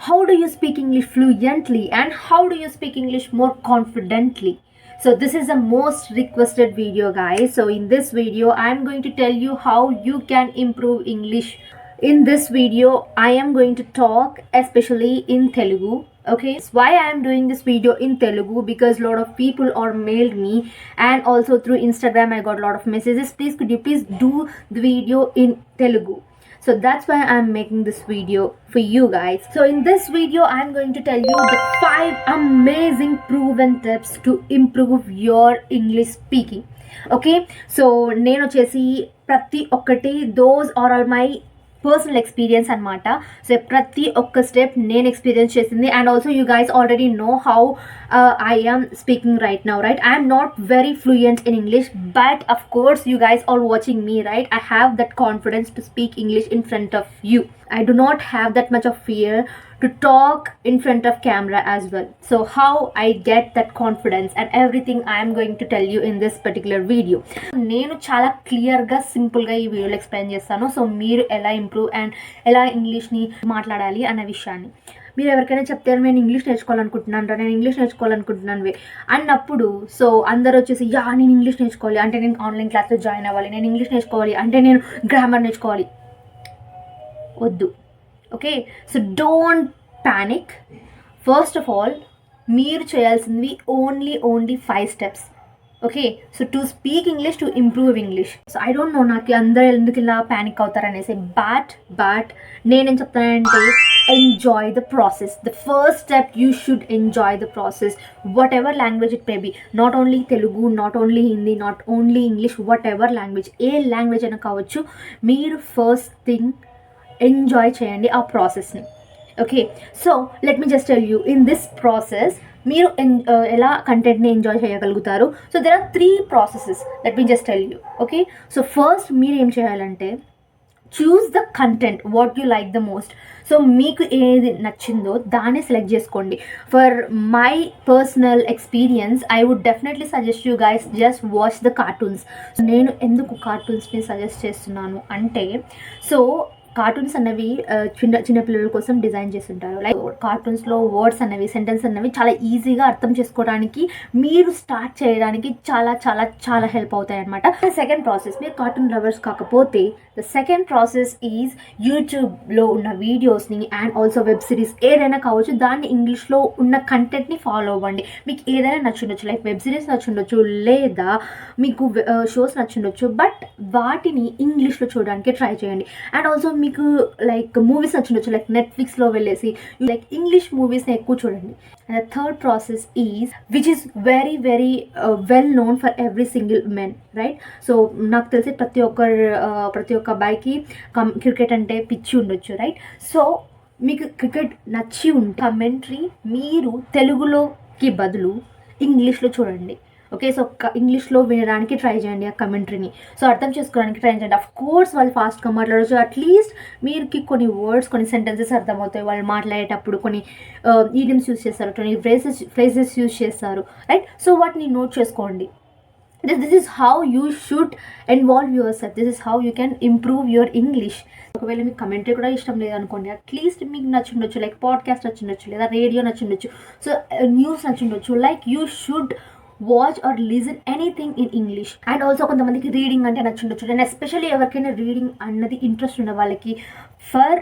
how do you speak English fluently and how do you speak English more confidently. So this is the most requested video, guys. So in this video I'm going to tell you how you can improve English. In this video I am going to talk especially in Telugu. Okay, so why I am doing this video in Telugu, because a lot of people are mailed me, and also through Instagram I got a lot of messages, please could you please do the video in Telugu. So that's why I'm making this video for you guys. So in this video I'm going to tell you the 5 amazing proven tips to improve your English speaking. Okay, so నేను వచ్చేసి ప్రతి ఒక్కటి those are all my personal experience అనమాట. So ప్రతి ఒక్క step నేను experience చేసింది, and also you guys already know how I am speaking right now, right? I'm not very fluent in English, but of course you guys are watching me, right? I have that confidence to speak English in front of you. I do not have that much of fear to talk in front of camera as well. So how I get that confidence and everything I am going to tell you in this particular video. నేను చాలా క్లియర్గా సింపుల్గా ఈ వీడియోలో explain చేస్తాను. So మీరు ఎలా improve and ఎలా ఇంగ్లీష్ని మాట్లాడాలి అన్న విషయాన్ని మీరు ఎవరికైనా చెప్తారు, నేను ఇంగ్లీష్ నేర్చుకోవాలనుకుంటున్నాను, నేను ఇంగ్లీష్ నేర్చుకోవాలనుకుంటున్నాను అన్నప్పుడు, సో అందరూ వచ్చేసి నేను ఇంగ్లీష్ నేర్చుకోవాలి అంటే నేను ఆన్లైన్ క్లాస్లో జాయిన్ అవ్వాలి, నేను ఇంగ్లీష్ నేర్చుకోవాలి అంటే నేను గ్రామర్ నేర్చుకోవాలి. వద్దు. Okay, so don't panic. First of all మీరు చేయాల్సింది only 5 steps. Okay, so to speak English, to improve English. So I don't know నాకు అందరూ ఎందుకు ఇలా ప్యానిక్ అవుతారనేసి, బట్ నేనేం చెప్తానంటే enjoy the process. The first step, you should enjoy the process, whatever language it may be. Not only Telugu, not only Hindi, not only English, whatever language, ఏ language అయినా కావచ్చు, మీరు ఫస్ట్ థింగ్ ఎంజాయ్ చేయండి ఆ ప్రాసెస్ని. Okay, so let me just tell you in this process మీరు ఎలా కంటెంట్ని ఎంజాయ్ చేయగలుగుతారు. So there are 3 processes, let me just tell you. Okay, so first మీరు ఏం చేయాలంటే choose the content what you like the most. So మీకు ఏది నచ్చిందో దాన్ని సెలెక్ట్ చేసుకోండి. For my personal experience I would definitely suggest you guys just watch the cartoons. నేను ఎందుకు కార్టూన్స్ని సజెస్ట్ చేస్తున్నాను అంటే, సో కార్టూన్స్ అన్నవి చిన్నపిల్లల కోసం డిజైన్ చేస్తుంటారు. లైక్ కార్టూన్స్లో వర్డ్స్ అన్నవి, సెంటెన్స్ అన్నవి చాలా ఈజీగా అర్థం చేసుకోవడానికి, మీరు స్టార్ట్ చేయడానికి చాలా చాలా చాలా హెల్ప్ అవుతాయి అనమాట. సెకండ్ ప్రాసెస్, మీరు కార్టూన్ లవర్స్ కాకపోతే ద సెకండ్ ప్రాసెస్ ఈజ్ యూట్యూబ్లో ఉన్న వీడియోస్ని అండ్ ఆల్సో వెబ్ సిరీస్ ఏదైనా కావచ్చు, దాన్ని ఇంగ్లీష్లో ఉన్న కంటెంట్ని ఫాలో అవ్వండి. మీకు ఏదైనా నచ్చుండొచ్చు, లైక్ వెబ్ సిరీస్ నచ్చుండొచ్చు, లేదా మీకు షోస్ నచ్చుండొచ్చు, బట్ వాటిని ఇంగ్లీష్లో చూడడానికి ట్రై చేయండి. అండ్ ఆల్సో మీకు లైక్ మూవీస్ నచ్చుండొచ్చు, లైక్ నెట్ఫ్లిక్స్లో వెళ్ళేసి లైక్ ఇంగ్లీష్ మూవీస్ని ఎక్కువ చూడండి. And the third process is which is very very well known for every single men, right? So నాకు తెలిసి ప్రతి ఒక్క అబ్బాయికి క్రికెట్ అంటే పిచ్చి ఉండొచ్చు, రైట్? సో మీకు క్రికెట్ నచ్చి ఉంటే కమెంట్రీ మీరు తెలుగులోకి బదులు ఇంగ్లీష్లో చూడండి. ఓకే, సో ఇంగ్లీష్లో వినడానికి ట్రై చేయండి ఆ కమెంటరీని, సో అర్థం చేసుకోవడానికి ట్రై చేయండి. అఫ్ కోర్స్ వాళ్ళు ఫాస్ట్గా మాట్లాడచ్చు, అట్లీస్ట్ మీరుకి కొన్ని వర్డ్స్, కొన్ని సెంటెన్సెస్ అర్థమవుతాయి. వాళ్ళు మాట్లాడేటప్పుడు కొన్ని ఈడియమ్స్ యూస్ చేస్తారు, కొన్ని ఫ్రేజెస్ యూస్ చేస్తారు, రైట్? సో వాటిని నోట్ చేసుకోండి. This is how you should involve yourself. This is how you can improve your English. ఒకవేళ మీకు కమెంటరీ కూడా ఇష్టం లేదనుకోండి, అట్లీస్ట్ మీకు నచ్చుండొచ్చు, లైక్ పాడ్కాస్ట్ నచ్చుండొచ్చు, లేదా రేడియో నచ్చుండొచ్చు, సో న్యూస్ నచ్చుండొచ్చు, like you should watch or listen anything in English. And also కొంతమందికి రీడింగ్ అంటే నచ్చుండొచ్చు, అండ్ ఎస్పెషల్లీ ఎవరికైనా రీడింగ్ అన్నది ఇంట్రెస్ట్ ఉన్న వాళ్ళకి, for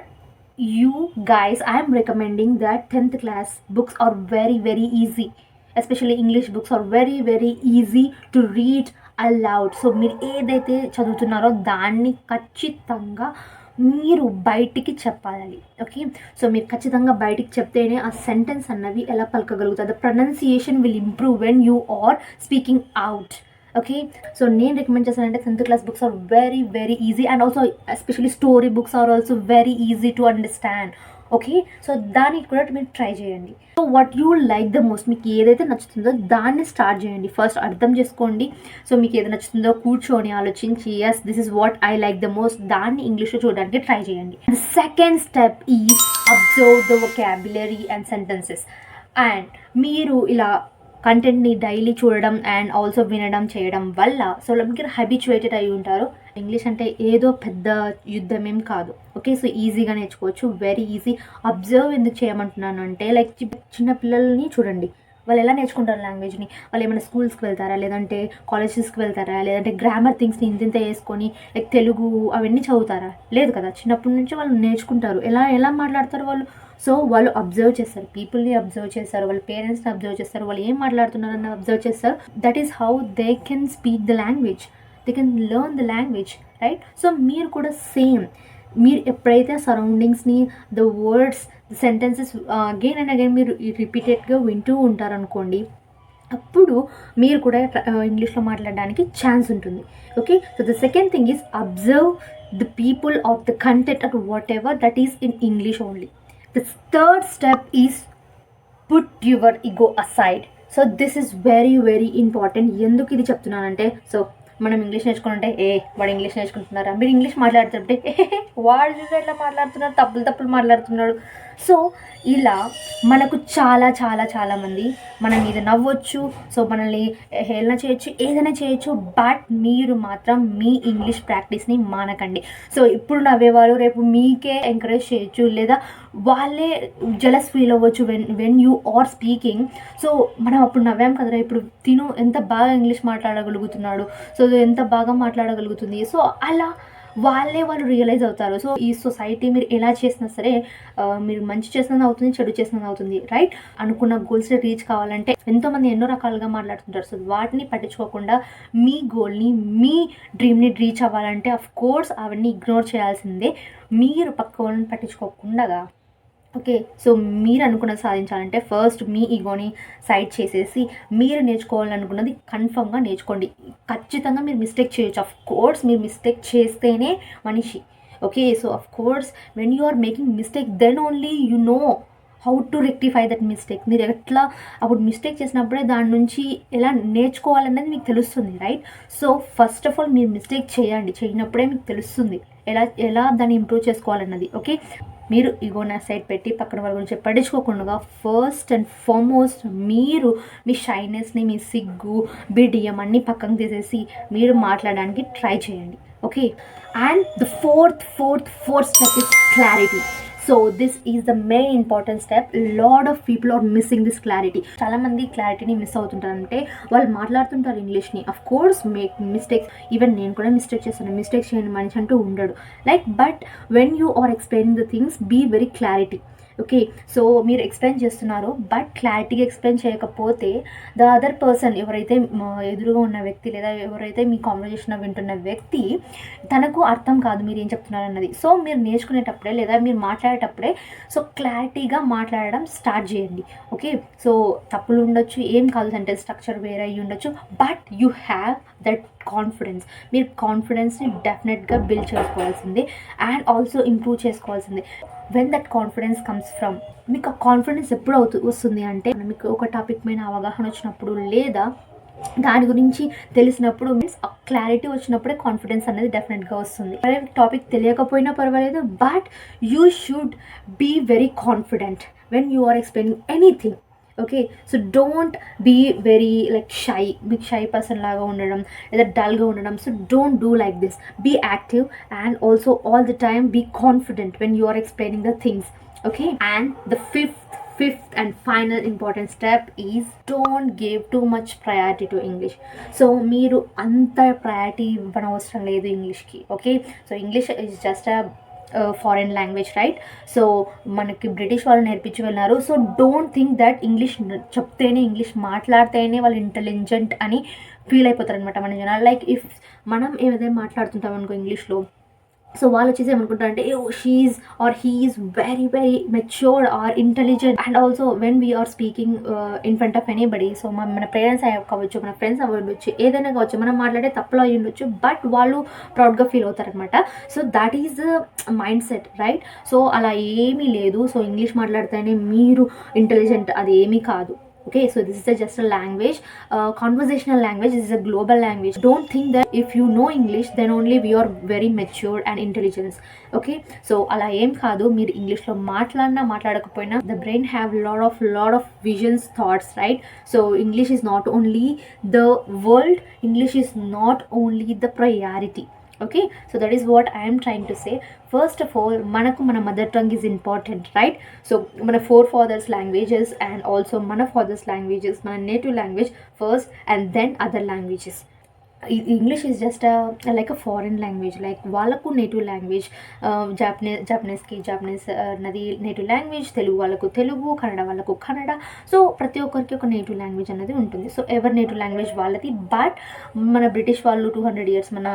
you guys I'm recommending that 10th class books are very very easy. Especially English books are very very easy to read aloud. So మీరు ఏదైతే చదువుతున్నారో దాన్ని ఖచ్చితంగా మీరు బయటికి చెప్పాలి. ఓకే, సో మీరు ఖచ్చితంగా బయటికి చెప్తేనే ఆ సెంటెన్స్ అన్నవి ఎలా పలకగలుగుతుంది. The pronunciation will improve when you are speaking out. Okay, so నేను రికమెండ్ చేస్తానంటే 10th class books are very very easy, and also especially story books are also very easy to understand. Okay, so దానికి కూడా మీరు try చేయండి. So what you like the most, మీకు ఏదైతే నచ్చుతుందో దాన్ని స్టార్ట్ చేయండి. ఫస్ట్ అర్థం చేసుకోండి. సో మీకు ఏది నచ్చుతుందో కూర్చొని ఆలోచించి, yes this is what I like the most, దాన్ని ఇంగ్లీష్లో చూడడానికి ట్రై చేయండి. Second step is observe the vocabulary and sentences. And మీరు ఇలా కంటెంట్ని డైలీ చూడడం అండ్ ఆల్సో వినడం చేయడం వల్ల, సో మీరు హ్యాబిచువేటెడ్ అయి ఉంటారు ఇంగ్లీష్ అంటే ఏదో పెద్ద యుద్ధం ఏం కాదు. ఓకే, సో ఈజీగా నేర్చుకోవచ్చు, వెరీ ఈజీ. అబ్జర్వ్ ఎందుకు చేయమంటున్నాను అంటే, లైక్ చిన్న పిల్లల్ని చూడండి, వాళ్ళు ఎలా నేర్చుకుంటారు లాంగ్వేజ్ని? వాళ్ళు ఏమైనా స్కూల్స్కి వెళ్తారా, లేదంటే కాలేజెస్కి వెళ్తారా, లేదంటే గ్రామర్ థింగ్స్ని ఇంత వేసుకొని లైక్ తెలుగు అవన్నీ చదువుతారా? లేదు కదా. చిన్నప్పటి నుంచి వాళ్ళు నేర్చుకుంటారు. ఎలా ఎలా మాట్లాడతారు వాళ్ళు? సో వాళ్ళు అబ్జర్వ్ చేస్తారు, పీపుల్ని అబ్జర్వ్ చేస్తారు, వాళ్ళ పేరెంట్స్ని అబ్జర్వ్ చేస్తారు, వాళ్ళు ఏం మాట్లాడుతున్నారని అబ్జర్వ్ చేస్తారు. That is how they can speak the language, they can learn the language, right? So మీరు కూడా సేమ్, మీరు ఎప్పుడైతే సరౌండింగ్స్ని, the words, the sentences again and again మీరు రిపీటెడ్గా వింటూ ఉంటారనుకోండి, అప్పుడు మీరు కూడా ఇంగ్లీష్లో మాట్లాడడానికి ఛాన్స్ ఉంటుంది. Okay, so the second thing is observe the people of the content at what ever that is in English only. The third step is put your ego aside. So this is very very important. ఎందుకు ఇది చెప్తున్నానంటే, so మనం English నేర్చుకుంటే వాడు English నేర్చుకుంటున్నారా, మీరు English మాట్లాడుతుంటే వాడు చూసి ఎట్లా మాట్లాడుతున్నారు, తప్పులు మాట్లాడుతున్నాడు. సో ఇలా మనకు చాలా చాలా చాలామంది మన మీద నవ్వచ్చు, సో మనల్ని హేళన చేయొచ్చు, ఏదైనా చేయొచ్చు, బట్ మీరు మాత్రం మీ ఇంగ్లీష్ ప్రాక్టీస్ని మానకండి. సో ఇప్పుడు నవ్వేవాళ్ళు రేపు మీకే ఎంకరేజ్ చేయొచ్చు, లేదా వాళ్ళే జెలస్ ఫీల్ అవ్వచ్చు when you are speaking. So మనం అప్పుడు నవ్వాం కదరా, ఇప్పుడు తిను ఎంత బాగా ఇంగ్లీష్ మాట్లాడగలుగుతున్నాడు, సో ఎంత బాగా మాట్లాడగలుగుతుంది. సో అలా వాళ్ళు రియలైజ్ అవుతారు. సో ఈ సొసైటీ మీరు ఎలా చేసినా సరే, మీరు మంచి చేసినది అవుతుంది, చెడు చేసినది అవుతుంది, రైట్? అనుకున్న గోల్స్ని రీచ్ కావాలంటే ఎంతోమంది ఎన్నో రకాలుగా మాట్లాడుతుంటారు. సో వాటిని పట్టించుకోకుండా మీ గోల్ని, మీ డ్రీమ్ని రీచ్ అవ్వాలంటే అఫ్ కోర్స్ అవన్నీ ఇగ్నోర్ చేయాల్సిందే. మీరు పక్క వాళ్ళని పట్టించుకోకుండా, ఓకే, సో మీరు అనుకున్నది సాధించాలంటే ఫస్ట్ మీ ఈగోని సైడ్ చేసేసి మీరు నేర్చుకోవాలనుకున్నది కన్ఫర్మ్గా నేర్చుకోండి. ఖచ్చితంగా మీరు మిస్టేక్ చేయొచ్చు, అఫ్ కోర్స్ మీరు మిస్టేక్ చేస్తేనే మనిషి. Okay, so of course when you are making mistake then only you know how to rectify that mistake. మీరు ఎట్లా అప్పుడు మిస్టేక్ చేసినప్పుడే దాని నుంచి ఎలా నేర్చుకోవాలన్నది మీకు తెలుస్తుంది, right? So first of all మీరు మిస్టేక్ చేయనప్పుడే మీకు తెలుస్తుంది ఎలా దాన్ని ఇంప్రూవ్ చేసుకోవాలన్నది. ఓకే, మీరు ఈగోని సైడ్ పెట్టి పక్కన వాళ్ళ గురించి పట్టించుకోకుండా ఫస్ట్ అండ్ ఫార్మోస్ట్ మీరు మీ షైనెస్ని, మీ సిగ్గు, బిడియం అన్నీ పక్కన తీసేసి మీరు మాట్లాడడానికి ట్రై చేయండి. Okay, and the fourth step is clarity. So this is the main important step. Lot of people are missing this clarity. చాలామంది క్లారిటీని మిస్ అవుతుంటారంటే, వాళ్ళు మాట్లాడుతుంటారు ఇంగ్లీష్ని, of course make mistakes, even నేను కూడా మిస్టేక్ చేస్తాను, మిస్టేక్స్ చేయని మనిషి అంటూ ఉండడు, like but when you are explaining the things be very clarity. Okay, so మీరు ఎక్స్ప్లెయిన్ చేస్తున్నారు, బట్ క్లారిటీగా ఎక్స్ప్లెయిన్ చేయకపోతే ద అదర్ పర్సన్, ఎవరైతే ఎదురుగా ఉన్న వ్యక్తి లేదా ఎవరైతే మీ కాన్వర్జేషన్ వింటున్న వ్యక్తి, తనకు అర్థం కాదు మీరు ఏం చెప్తున్నారన్నది. సో మీరు నేర్చుకునేటప్పుడే లేదా మీరు మాట్లాడేటప్పుడే సో క్లారిటీగా మాట్లాడడం స్టార్ట్ చేయండి. ఓకే, సో తప్పులు ఉండొచ్చు, ఏం కాదు, సెంటెన్స్ స్ట్రక్చర్ వేరే అయ్యి ఉండొచ్చు, but you have that confidence. మీరు కాన్ఫిడెన్స్ని డెఫినెట్గా బిల్డ్ చేసుకోవాల్సిందే అండ్ ఆల్సో ఇంప్రూవ్ చేసుకోవాల్సిందే. When that confidence comes from, మీకు ఆ కాన్ఫిడెన్స్ ఎప్పుడు వస్తుంది అంటే, మీకు ఒక టాపిక్ పైన అవగాహన వచ్చినప్పుడు లేదా దాని గురించి తెలిసినప్పుడు, మీన్స్ ఆ క్లారిటీ వచ్చినప్పుడే కాన్ఫిడెన్స్ అనేది డెఫినెట్గా వస్తుంది. టాపిక్ తెలియకపోయినా పర్వాలేదు, but you should be very confident when you are explaining anything. Okay, so don't be very like మీకు షై పర్సన్ లాగా ఉండడం లేదా డల్గా ఉండడం. So don't do like this. Be active and also all the time be confident when you are explaining the things. Okay, and the fifth and final important step is don't give too much priority to English. So మీరు అంత priority ఇవ్వనవసరం లేదు ఇంగ్లీష్కి. Okay, so English is just foreign language, right? So మనకి British వాళ్ళు నేర్పించి వెళ్ళినారు. So don't think that English చెప్తేనే, ఇంగ్లీష్ మాట్లాడితేనే వాళ్ళు ఇంటెలిజెంట్ అని ఫీల్ అయిపోతారు అనమాట మన జనాలు. లైక్ ఇఫ్ మనం ఏదైనా మాట్లాడుతుంటాం అనుకో ఇంగ్లీష్లో, సో వాళ్ళు వచ్చేసి ఏమనుకుంటారంటే, she is or he is very very matured or intelligent. And also when we are speaking in front of anybody, so మన పేరెంట్స్ కావచ్చు, మన ఫ్రెండ్స్ అవ్వచ్చు, ఏదైనా కావచ్చు, మనం మాట్లాడే తప్పులో అయ్యి ఉండొచ్చు, బట్ వాళ్ళు ప్రౌడ్గా ఫీల్ అవుతారనమాట. So that is mindset, right? So అలా ఏమీ లేదు. సో ఇంగ్లీష్ మాట్లాడితేనే మీరు ఇంటెలిజెంట్, అది ఏమీ కాదు. Okay, so this is just a language, conversational language. This is a global language. Don't think that if you know English then only we are very mature and intelligent. Okay, so ala em kaadu, meer English lo maatladakapoyina, the brain have lot of visions, thoughts, right? So English is not only the world, English is not only the priority. Okay, so that is what I am trying to say. First of all, manaku mana mother tongue is important, right? So mana forefathers languages and also mana father's languages, mana native language first and then other languages. English is just like a foreign language, like వాళ్ళకు native language. జాపనీస్కి Japanese నది native language, Telugu వాళ్ళకు తెలుగు, కన్నడ వాళ్ళకు Kannada. So ప్రతి ఒక్కరికి ఒక native language అనేది ఉంటుంది. So ఎవరి నేటివ్ లాంగ్వేజ్ వాళ్ళది. బట్ మన బ్రిటిష్ వాళ్ళు 200 years మన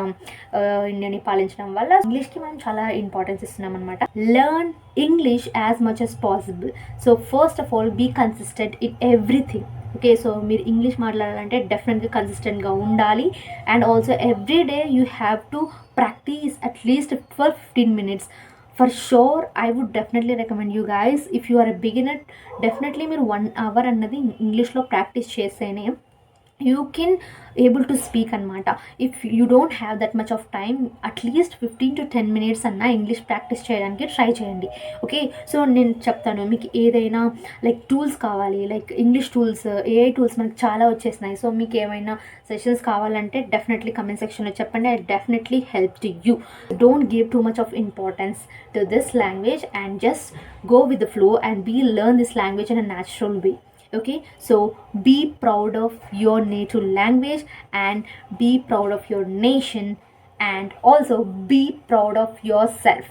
ఇండియాని పాలించడం వల్ల ఇంగ్లీష్కి మనం చాలా ఇంపార్టెన్స్ ఇస్తున్నాం అనమాట. Learn English as much as possible. So first of all be consistent in everything. Okay, so మీరు ఇంగ్లీష్ మాట్లాడాలంటే డెఫినెట్గా కన్సిస్టెంట్గా ఉండాలి. And also every day you have to practice at least for 15 minutes. For sure, I would definitely recommend you guys, if you are a beginner, definitely మీరు 1 hour అన్నది ఇంగ్లీష్లో practice చేస్తేనే you can able to speak అనమాట. If you don't have that much of time, at least 15 to 10 minutes అన్న English practice చేయడానికి try చేయండి. Okay, so నేను చెప్తాను మీకు ఏదైనా లైక్ టూల్స్ కావాలి, like English tools, AI tools మనకు చాలా వచ్చేసినాయి. సో మీకు ఏమైనా సెషన్స్ కావాలంటే డెఫినెట్లీ కమెంట్ సెక్షన్లో చెప్పండి. I definitely help to you. Don't give too much of importance to this language and just go with the flow and learn this language in a natural way. Okay, so be proud of your native language and be proud of your nation and also be proud of yourself.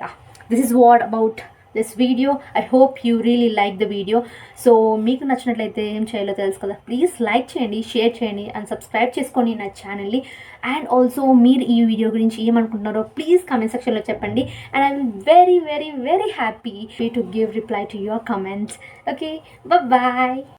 Yeah, this is what about this video. I hope you really like the video. So మీకు నచ్చినట్లయితే ఏం చేయాలో తెలుసు కదా, please like చేయండి, share చేయండి and subscribe చేసుకోండి నా ఛానల్ని. అండ్ ఆల్సో మీరు ఈ వీడియో గురించి ఏమనుకుంటున్నారో ప్లీజ్ కామెంట్ సెక్షన్లో చెప్పండి. And I will very very very happy to give reply to your comments. Okay, bye.